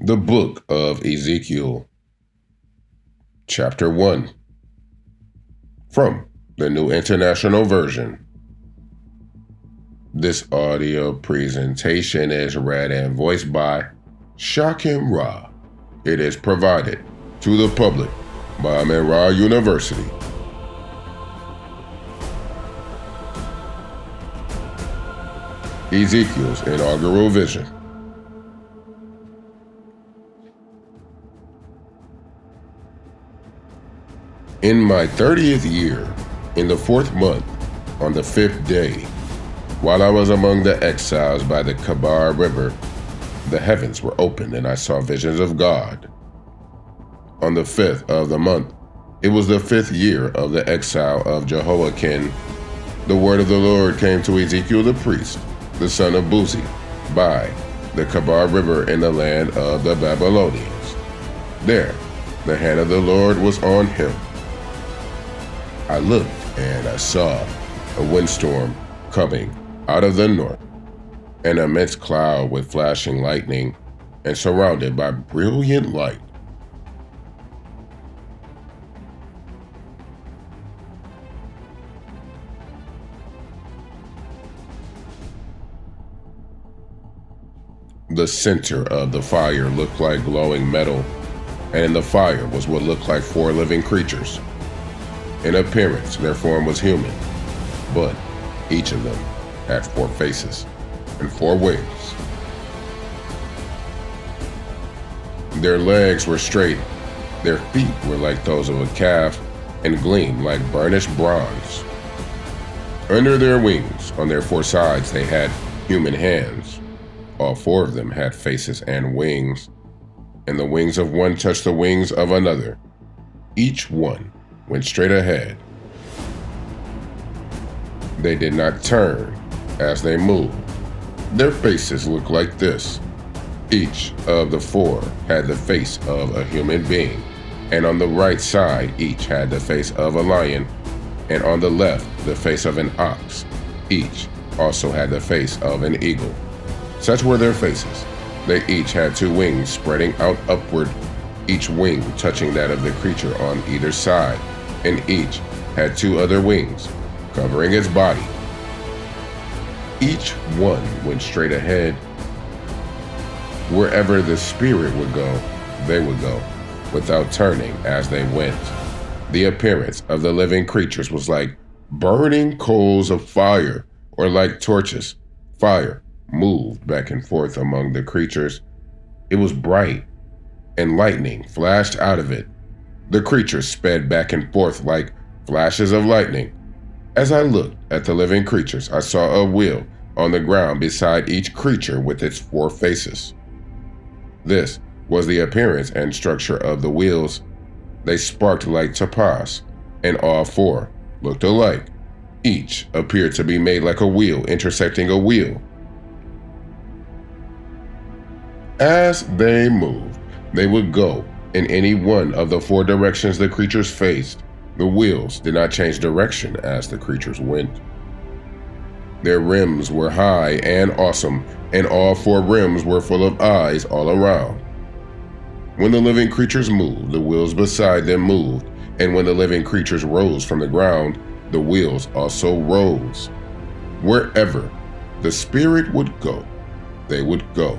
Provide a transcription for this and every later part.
The Book of Ezekiel, Chapter 1, from the New International Version. This audio presentation is read and voiced by Shakim Ra. It is provided to the public by Ra University. Ezekiel's inaugural vision. In my 30th year, in the 4th month, on the 5th day, while I was among the exiles by the Kabar River, the heavens were opened and I saw visions of God. On the 5th of the month, it was the 5th year of the exile of Jehoiakim. The word of the Lord came to Ezekiel the priest, the son of Buzi, by the Kabar River in the land of the Babylonians. There, the hand of the Lord was on him. I looked and I saw a windstorm coming out of the north, an immense cloud with flashing lightning and surrounded by brilliant light. The center of the fire looked like glowing metal, and in the fire was what looked like 4 living creatures. In appearance, their form was human, but each of them had 4 faces and 4 wings. Their legs were straight, their feet were like those of a calf and gleamed like burnished bronze. Under their wings, on their 4 sides, they had human hands. All 4 of them had faces and wings, and the wings of one touched the wings of another. Each one went straight ahead. They did not turn as they moved. Their faces looked like this. Each of the 4 had the face of a human being, and on the right side each had the face of a lion, and on the left the face of an ox. Each also had the face of an eagle. Such were their faces. They each had 2 wings spreading out upward, each wing touching that of the creature on either side, and each had 2 other wings covering its body. Each one went straight ahead. Wherever the spirit would go, they would go, without turning as they went. The appearance of the living creatures was like burning coals of fire, or like torches. Fire moved back and forth among the creatures. It was bright, and lightning flashed out of it. The creatures sped back and forth like flashes of lightning. As I looked at the living creatures, I saw a wheel on the ground beside each creature with its 4 faces. This was the appearance and structure of the wheels. They sparkled like topaz, and all 4 looked alike. Each appeared to be made like a wheel intersecting a wheel. As they moved, they would go in any one of the 4 directions the creatures faced. The wheels did not change direction as the creatures went. Their rims were high and awesome, and all 4 rims were full of eyes all around. When the living creatures moved, the wheels beside them moved, and when the living creatures rose from the ground, the wheels also rose. Wherever the spirit would go, they would go,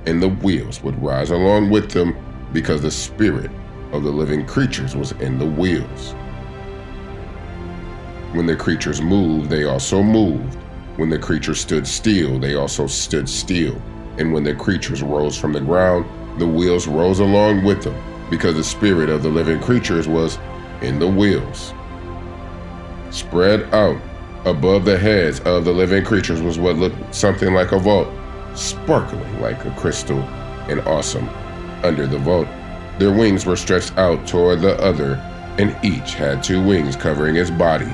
and the wheels would rise along with them, because the spirit of the living creatures was in the wheels. When the creatures moved, they also moved. When the creatures stood still, they also stood still. And when the creatures rose from the ground, the wheels rose along with them, because the spirit of the living creatures was in the wheels. Spread out above the heads of the living creatures was what looked something like a vault, sparkling like a crystal and awesome. Under the vault, their wings were stretched out toward the other, and each had 2 wings covering its body.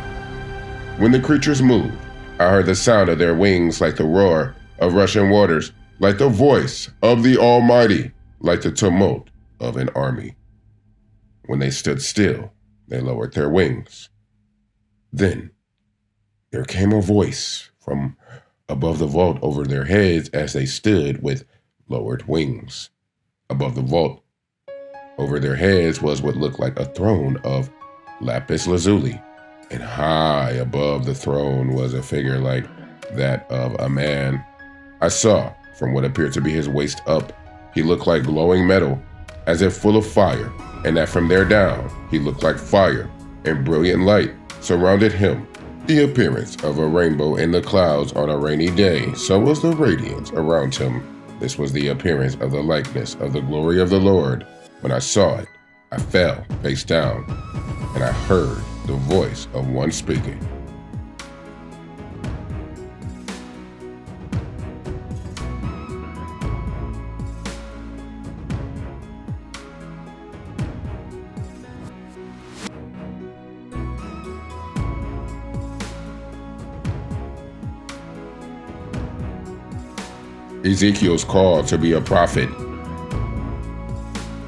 When the creatures moved, I heard the sound of their wings like the roar of rushing waters, like the voice of the Almighty, like the tumult of an army. When they stood still, they lowered their wings. Then there came a voice from above the vault over their heads as they stood with lowered wings. above the vault. Over their heads was what looked like a throne of lapis lazuli, and high above the throne was a figure like that of a man. I saw, from what appeared to be his waist up, he looked like glowing metal, as if full of fire, and that from there down he looked like fire, and brilliant light surrounded him. The appearance of a rainbow in the clouds on a rainy day, so was the radiance around him. This was the appearance of the likeness of the glory of the Lord. When I saw it, I fell face down, and I heard the voice of one speaking. Ezekiel's call to be a prophet.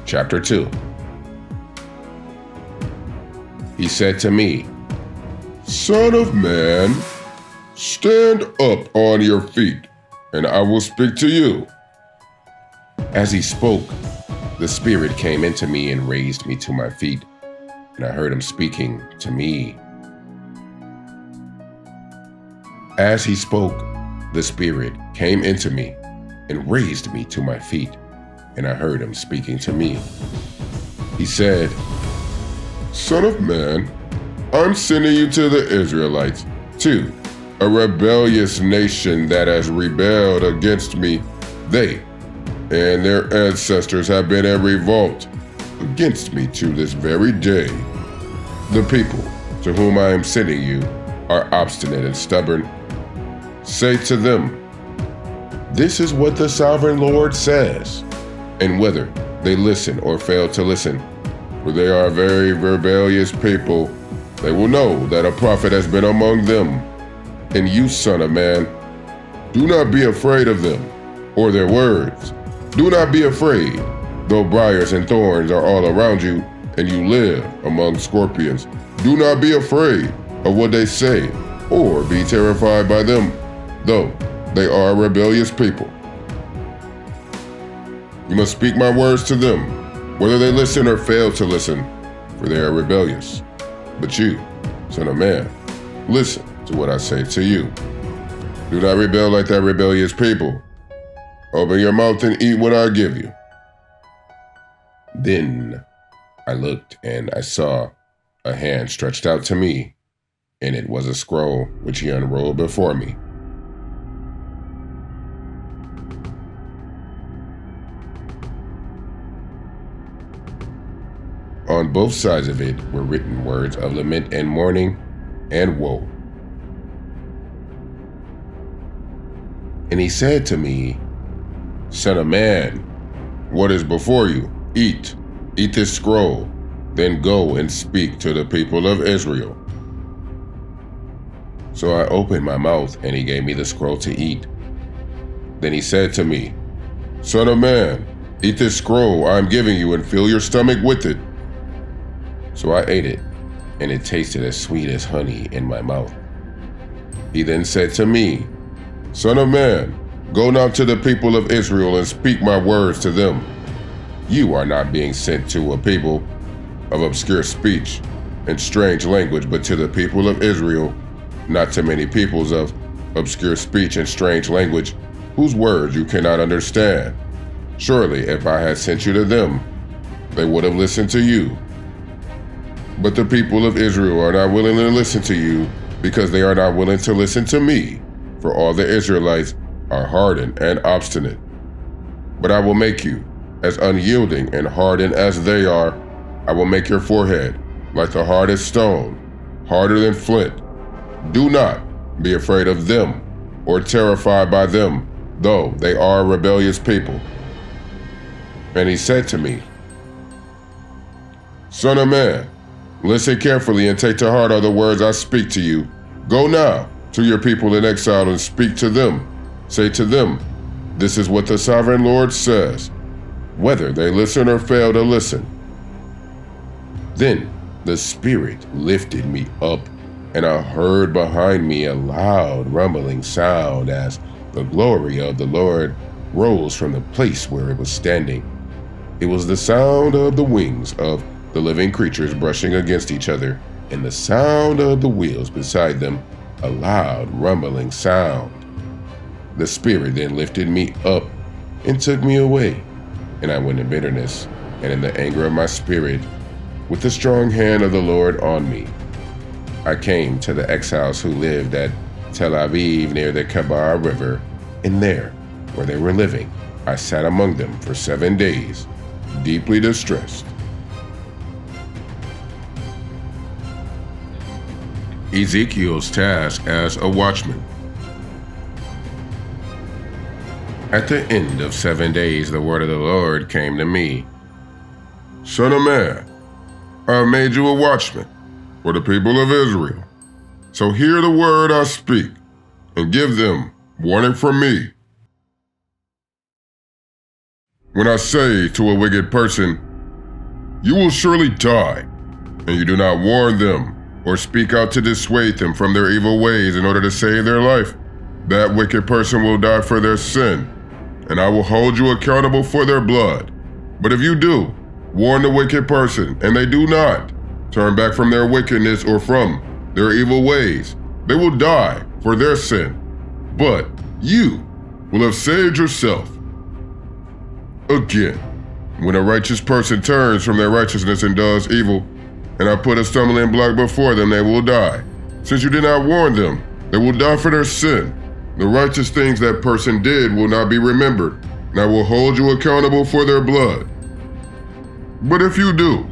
Chapter 2. He said to me, "Son of man, stand up on your feet, and I will speak to you." As he spoke, the Spirit came into me and raised me to my feet, and I heard him speaking to me. As he spoke, the Spirit came into me and raised me to my feet, and I heard him speaking to me. He said, "Son of man, I'm sending you to the Israelites, to a rebellious nation that has rebelled against me. They and their ancestors have been in revolt against me to this very day. The people to whom I am sending you are obstinate and stubborn. Say to them, 'This is what the sovereign Lord says,' and whether they listen or fail to listen, for they are a very rebellious people, they will know that a prophet has been among them. And you, son of man, do not be afraid of them or their words. Do not be afraid, though briars and thorns are all around you, and you live among scorpions. Do not be afraid of what they say, or be terrified by them, though they are a rebellious people. You must speak my words to them, whether they listen or fail to listen, for they are rebellious. But you, son of man, listen to what I say to you. Do not rebel like that rebellious people. Open your mouth and eat what I give you." Then I looked, and I saw a hand stretched out to me, and it was a scroll which he unrolled before me. On both sides of it were written words of lament and mourning and woe. And he said to me, "Son of man, what is before you? Eat this scroll, then go and speak to the people of Israel." So I opened my mouth, and he gave me the scroll to eat. Then he said to me, "Son of man, eat this scroll I am giving you and fill your stomach with it." So I ate it, and it tasted as sweet as honey in my mouth. He then said to me, "Son of man, go now to the people of Israel and speak my words to them. You are not being sent to a people of obscure speech and strange language, but to the people of Israel, not to many peoples of obscure speech and strange language, whose words you cannot understand. Surely if I had sent you to them, they would have listened to you. But the people of Israel are not willing to listen to you, because they are not willing to listen to me, for all the Israelites are hardened and obstinate. But I will make you as unyielding and hardened as they are. I will make your forehead like the hardest stone, harder than flint. Do not be afraid of them or terrified by them, though they are a rebellious people." And he said to me, "Son of man, listen carefully and take to heart all the words I speak to you. Go now to your people in exile and speak to them. Say to them, 'This is what the sovereign Lord says,' whether they listen or fail to listen." Then the Spirit lifted me up, and I heard behind me a loud rumbling sound as the glory of the Lord rose from the place where it was standing. It was the sound of the wings of the living creatures brushing against each other, and the sound of the wheels beside them, a loud rumbling sound. The Spirit then lifted me up and took me away, and I went in bitterness and in the anger of my spirit, with the strong hand of the Lord on me. I came to the exiles who lived at Tel Aviv near the Kebar River, and there, where they were living, I sat among them for 7 days, deeply distressed. Ezekiel's task as a watchman. At the end of 7 days, the word of the Lord came to me. Son of man, I have made you a watchman for the people of Israel. So hear the word I speak, and give them warning from me. When I say to a wicked person, you will surely die, and you do not warn them or speak out to dissuade them from their evil ways in order to save their life, that wicked person will die for their sin, and I will hold you accountable for their blood. But if you do warn the wicked person, and they do not turn back from their wickedness or from their evil ways, they will die for their sin, but you will have saved yourself. Again, when a righteous person turns from their righteousness and does evil, and I put a stumbling block before them, they will die. Since you did not warn them, they will die for their sin. The righteous things that person did will not be remembered, and I will hold you accountable for their blood. But if you do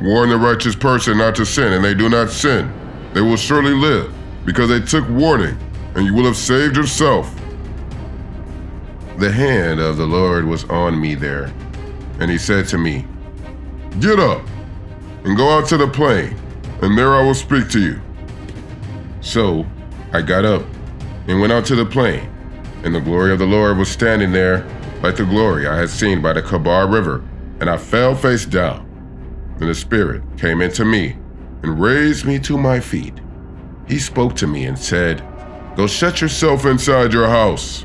warn the righteous person not to sin, and they do not sin, they will surely live, because they took warning, and you will have saved yourself. The hand of the Lord was on me there, and he said to me, Get up, and go out to the plain, and there I will speak to you. So I got up and went out to the plain, and the glory of the Lord was standing there like the glory I had seen by the Kebar River, and I fell face down. And the Spirit came into me and raised me to my feet. He spoke to me and said, Go shut yourself inside your house.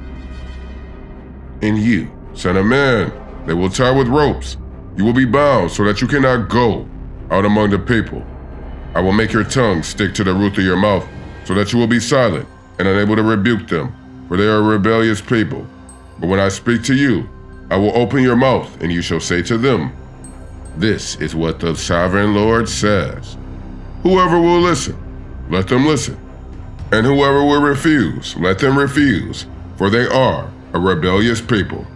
And you, son of man, they will tie with ropes. You will be bound so that you cannot go out among the people. I will make your tongue stick to the roof of your mouth so that you will be silent and unable to rebuke them, for they are a rebellious people. But when I speak to you, I will open your mouth, and you shall say to them, This is what the sovereign Lord says. Whoever will listen, let them listen. And whoever will refuse, let them refuse, for they are a rebellious people.